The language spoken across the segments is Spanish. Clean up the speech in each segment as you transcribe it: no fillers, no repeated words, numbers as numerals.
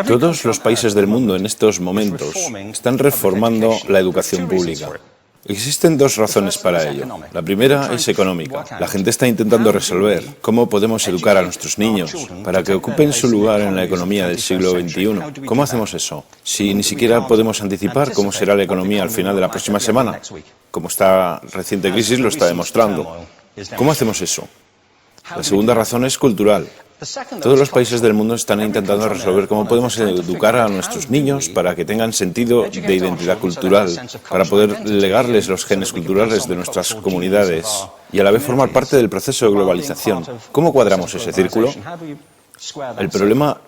Todos los países del mundo en estos momentos están reformando la educación pública. Existen dos razones para ello. La primera es económica. La gente está intentando resolver cómo podemos educar a nuestros niños para que ocupen su lugar en la economía del siglo XXI. ¿Cómo hacemos eso? Si ni siquiera podemos anticipar cómo será la economía al final de la próxima semana, como esta reciente crisis lo está demostrando. ¿Cómo hacemos eso? La segunda razón es cultural. Todos los países del mundo están intentando resolver cómo podemos educar a nuestros niños para que tengan sentido de identidad cultural, para poder legarles los genes culturales de nuestras comunidades y a la vez formar parte del proceso de globalización. ¿Cómo cuadramos ese círculo? El problema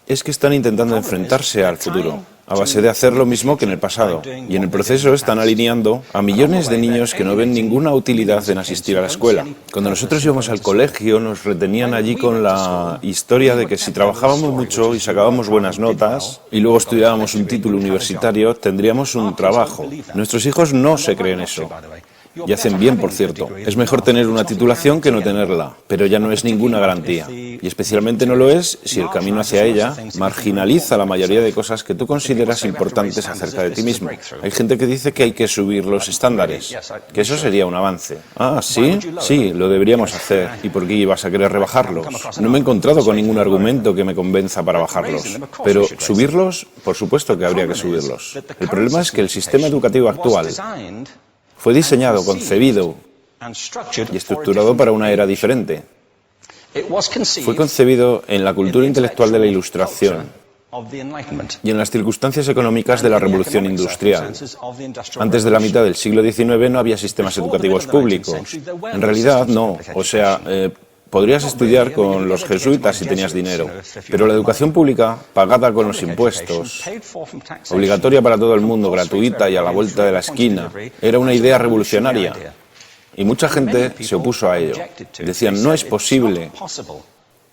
es que están intentando enfrentarse al futuro, a base de hacer lo mismo que en el pasado. Y en el proceso están alineando a millones de niños que no ven ninguna utilidad en asistir a la escuela. Cuando nosotros íbamos al colegio nos retenían allí con la historia de que si trabajábamos mucho y sacábamos buenas notas y luego estudiábamos un título universitario, tendríamos un trabajo. Nuestros hijos no se creen eso. Y hacen bien, por cierto. Es mejor tener una titulación que no tenerla, pero ya no es ninguna garantía. Y especialmente no lo es si el camino hacia ella marginaliza la mayoría de cosas que tú consideras importantes acerca de ti mismo. Hay gente que dice que hay que subir los estándares, que eso sería un avance. Ah, ¿sí? Sí, lo deberíamos hacer. ¿Y por qué ibas a querer rebajarlos? No me he encontrado con ningún argumento que me convenza para bajarlos. Pero subirlos, por supuesto que habría que subirlos. El problema es que el sistema educativo actual fue diseñado, concebido y estructurado para una era diferente. Fue concebido en la cultura intelectual de la Ilustración y en las circunstancias económicas de la Revolución Industrial. Antes de la mitad del siglo XIX no había sistemas educativos públicos. En realidad no. O sea, podrías estudiar con los jesuitas si tenías dinero, pero la educación pública, pagada con los impuestos, obligatoria para todo el mundo, gratuita y a la vuelta de la esquina, era una idea revolucionaria. Y mucha gente se opuso a ello. Decían, no es posible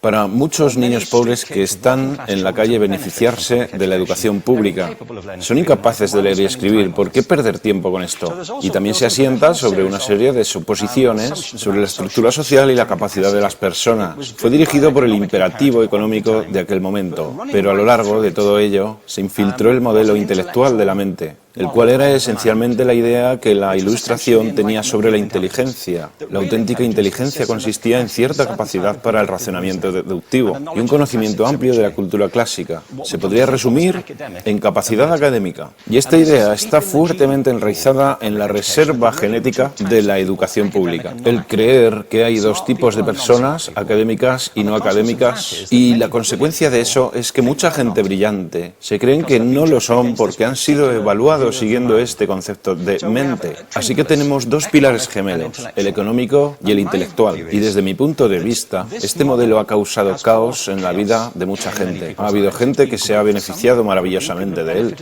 para muchos niños pobres que están en la calle beneficiarse de la educación pública. Son incapaces de leer y escribir. ¿Por qué perder tiempo con esto? Y también se asienta sobre una serie de suposiciones sobre la estructura social y la capacidad de las personas. Fue dirigido por el imperativo económico de aquel momento, pero a lo largo de todo ello se infiltró el modelo intelectual de la mente, el cual era esencialmente la idea que la Ilustración tenía sobre la inteligencia. La auténtica inteligencia consistía en cierta capacidad para el razonamiento deductivo y un conocimiento amplio de la cultura clásica. Se podría resumir en capacidad académica. Y esta idea está fuertemente enraizada en la reserva genética de la educación pública. El creer que hay dos tipos de personas, académicas y no académicas, y la consecuencia de eso es que mucha gente brillante se creen que no lo son porque han sido evaluados siguiendo este concepto de mente. Así que tenemos dos pilares gemelos, el económico y el intelectual. Y desde mi punto de vista, este modelo ha causado caos en la vida de mucha gente. Ha habido gente que se ha beneficiado maravillosamente de él,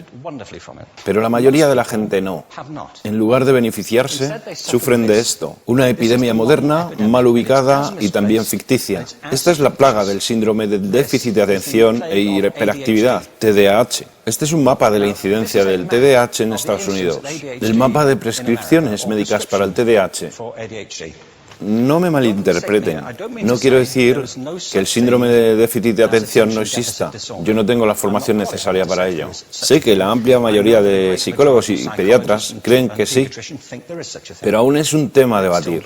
pero la mayoría de la gente no. En lugar de beneficiarse, sufren de esto. Una epidemia moderna, mal ubicada y también ficticia. Esta es la plaga del síndrome de déficit de atención e hiperactividad, TDAH. Este es un mapa de la incidencia del TDAH en Estados Unidos. El mapa de prescripciones médicas para el TDAH. No me malinterpreten. No quiero decir que el síndrome de déficit de atención no exista. Yo no tengo la formación necesaria para ello. Sé que la amplia mayoría de psicólogos y pediatras creen que sí, pero aún es un tema a debatir.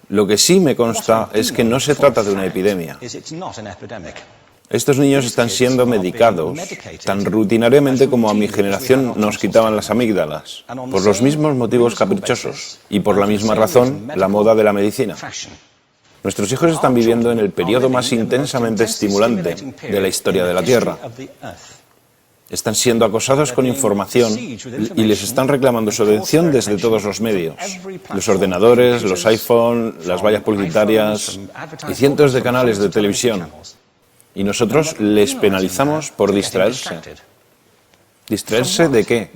Lo que sí me consta es que no se trata de una epidemia. Estos niños están siendo medicados tan rutinariamente como a mi generación nos quitaban las amígdalas, por los mismos motivos caprichosos y por la misma razón, la moda de la medicina. Nuestros hijos están viviendo en el periodo más intensamente estimulante de la historia de la Tierra. Están siendo acosados con información y les están reclamando su atención desde todos los medios. Los ordenadores, los iPhone, las vallas publicitarias y cientos de canales de televisión. Y nosotros les penalizamos por distraerse. ¿Distraerse de qué?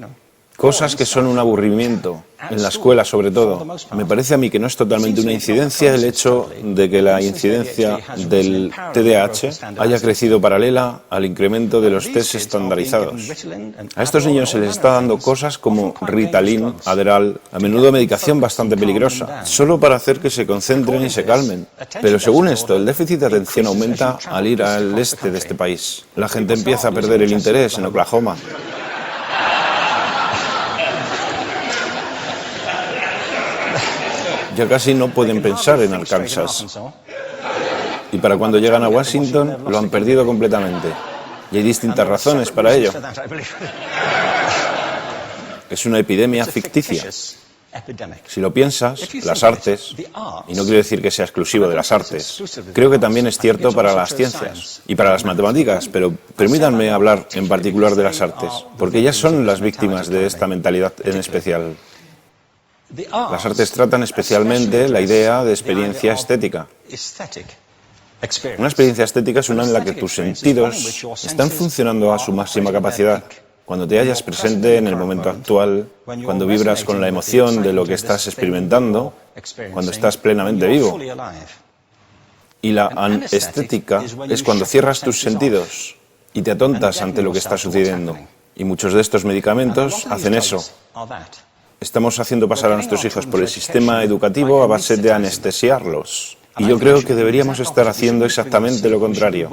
Cosas que son un aburrimiento, en la escuela sobre todo. Me parece a mí que no es totalmente una incidencia el hecho de que la incidencia del TDAH haya crecido paralela al incremento de los test estandarizados. A estos niños se les está dando cosas como Ritalin, Adderall, a menudo medicación bastante peligrosa, solo para hacer que se concentren y se calmen. Pero según esto, el déficit de atención aumenta al ir al este de este país. La gente empieza a perder el interés en Oklahoma. Ya casi no pueden pensar en Arkansas. Y para cuando llegan a Washington, lo han perdido completamente. Y hay distintas razones para ello. Es una epidemia ficticia. Si lo piensas, las artes, y no quiero decir que sea exclusivo de las artes, creo que también es cierto para las ciencias y para las matemáticas, pero permítanme hablar en particular de las artes, porque ellas son las víctimas de esta mentalidad en especial. Las artes tratan especialmente la idea de experiencia estética. Una experiencia estética es una en la que tus sentidos están funcionando a su máxima capacidad. Cuando te hallas presente en el momento actual, cuando vibras con la emoción de lo que estás experimentando, cuando estás plenamente vivo. Y la anestética es cuando cierras tus sentidos y te atontas ante lo que está sucediendo. Y muchos de estos medicamentos hacen eso. Estamos haciendo pasar a nuestros hijos por el sistema educativo a base de anestesiarlos. Y yo creo que deberíamos estar haciendo exactamente lo contrario.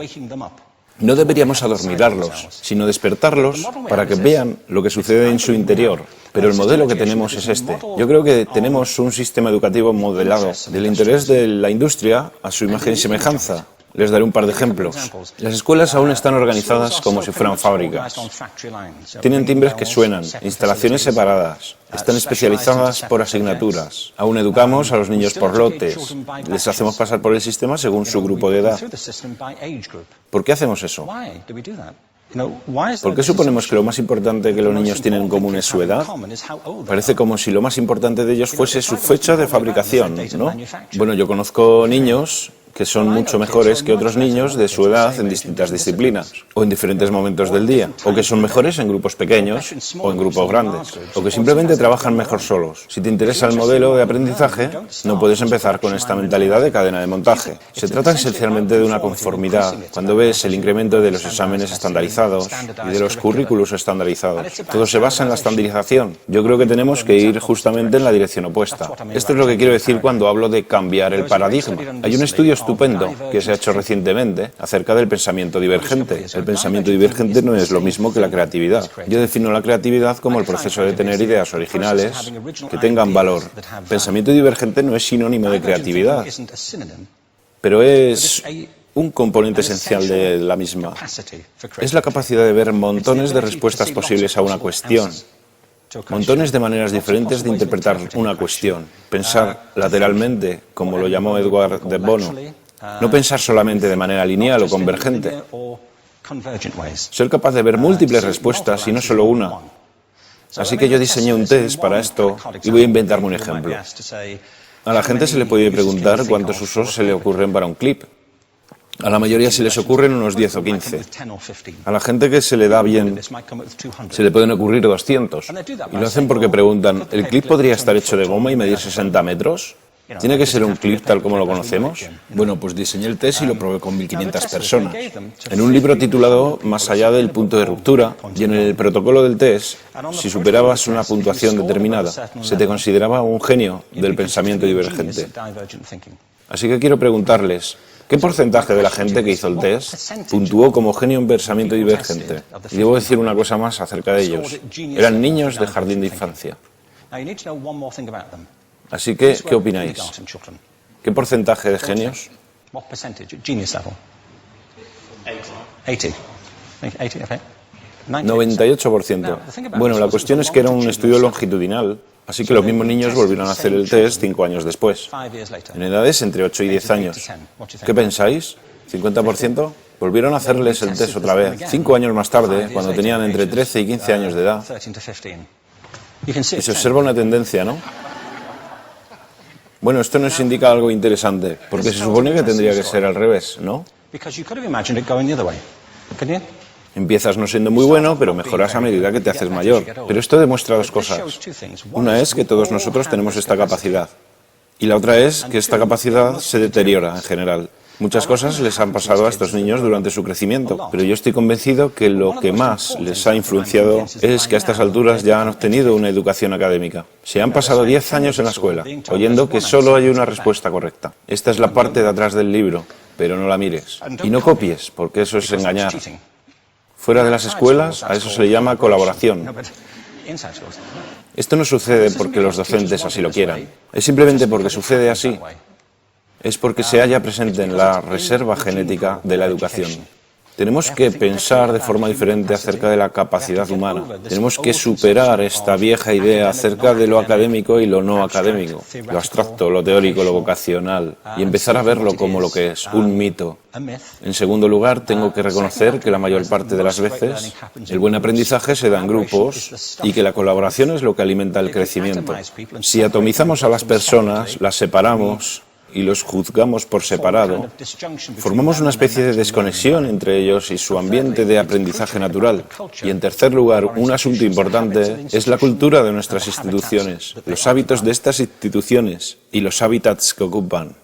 No deberíamos adormilarlos, sino despertarlos para que vean lo que sucede en su interior. Pero el modelo que tenemos es este. Yo creo que tenemos un sistema educativo modelado del interés de la industria a su imagen y semejanza. Les daré un par de ejemplos. Las escuelas aún están organizadas como si fueran fábricas. Tienen timbres que suenan, instalaciones separadas, están especializadas por asignaturas. Aún educamos a los niños por lotes. Les hacemos pasar por el sistema según su grupo de edad. ¿Por qué hacemos eso? ¿Por qué suponemos que lo más importante que los niños tienen en común es su edad? Parece como si lo más importante de ellos fuese su fecha de fabricación, ¿no? Bueno, yo conozco niños que son mucho mejores que otros niños de su edad en distintas disciplinas, o en diferentes momentos del día, o que son mejores en grupos pequeños o en grupos grandes, o que simplemente trabajan mejor solos. Si te interesa el modelo de aprendizaje, no puedes empezar con esta mentalidad de cadena de montaje. Se trata esencialmente de una conformidad. Cuando ves el incremento de los exámenes estandarizados y de los currículos estandarizados, todo se basa en la estandarización. Yo creo que tenemos que ir justamente en la dirección opuesta. Esto es lo que quiero decir cuando hablo de cambiar el paradigma. Hay un estudio estupendo que se ha hecho recientemente acerca del pensamiento divergente. El pensamiento divergente no es lo mismo que la creatividad. Yo defino la creatividad como el proceso de tener ideas originales que tengan valor. Pensamiento divergente no es sinónimo de creatividad, pero es un componente esencial de la misma. Es la capacidad de ver montones de respuestas posibles a una cuestión. Montones de maneras diferentes de interpretar una cuestión. Pensar lateralmente, como lo llamó Edward de Bono. No pensar solamente de manera lineal o convergente. Ser capaz de ver múltiples respuestas y no solo una. Así que yo diseñé un test para esto y voy a inventarme un ejemplo. A la gente se le puede preguntar cuántos usos se le ocurren para un clip. A la mayoría se les ocurren unos 10 o 15. A la gente que se le da bien, se le pueden ocurrir 200. Y lo hacen porque preguntan, ¿el clip podría estar hecho de goma y medir 60 metros? ¿Tiene que ser un clip tal como lo conocemos? Bueno, pues diseñé el test y lo probé con 1.500 personas. En un libro titulado Más allá del punto de ruptura, y en el protocolo del test, si superabas una puntuación determinada, se te consideraba un genio del pensamiento divergente. Así que quiero preguntarles, ¿qué porcentaje de la gente que hizo el test puntuó como genio en pensamiento divergente? Y debo decir una cosa más acerca de ellos. Eran niños de jardín de infancia. Así que, ¿qué opináis? ¿Qué porcentaje de genios? 98%. Bueno, la cuestión es que era un estudio longitudinal, así que los mismos niños volvieron a hacer el test 5 años después, en edades entre 8 y 10 años. ¿Qué pensáis? ¿50%? Volvieron a hacerles el test otra vez, 5 años más tarde, cuando tenían entre 13 y 15 años de edad. Y se observa una tendencia, ¿no? Bueno, esto nos indica algo interesante, porque se supone que tendría que ser al revés, ¿no? Empiezas no siendo muy bueno, pero mejoras a medida que te haces mayor. Pero esto demuestra dos cosas. Una es que todos nosotros tenemos esta capacidad. Y la otra es que esta capacidad se deteriora en general. Muchas cosas les han pasado a estos niños durante su crecimiento, pero yo estoy convencido que lo que más les ha influenciado es que a estas alturas ya han obtenido una educación académica. Se han pasado 10 años en la escuela, oyendo que solo hay una respuesta correcta. Esta es la parte de atrás del libro, pero no la mires. Y no copies, porque eso es engañar. Fuera de las escuelas, a eso se le llama colaboración. Esto no sucede porque los docentes así lo quieran. Es simplemente porque sucede así. Es porque se halla presente en la reserva genética de la educación. Tenemos que pensar de forma diferente acerca de la capacidad humana. Tenemos que superar esta vieja idea acerca de lo académico y lo no académico, lo abstracto, lo teórico, lo vocacional, y empezar a verlo como lo que es, un mito. En segundo lugar, tengo que reconocer que la mayor parte de las veces el buen aprendizaje se da en grupos y que la colaboración es lo que alimenta el crecimiento. Si atomizamos a las personas, las separamos y los juzgamos por separado, formamos una especie de desconexión entre ellos y su ambiente de aprendizaje natural. Y en tercer lugar, un asunto importante es la cultura de nuestras instituciones, los hábitos de estas instituciones y los hábitats que ocupan.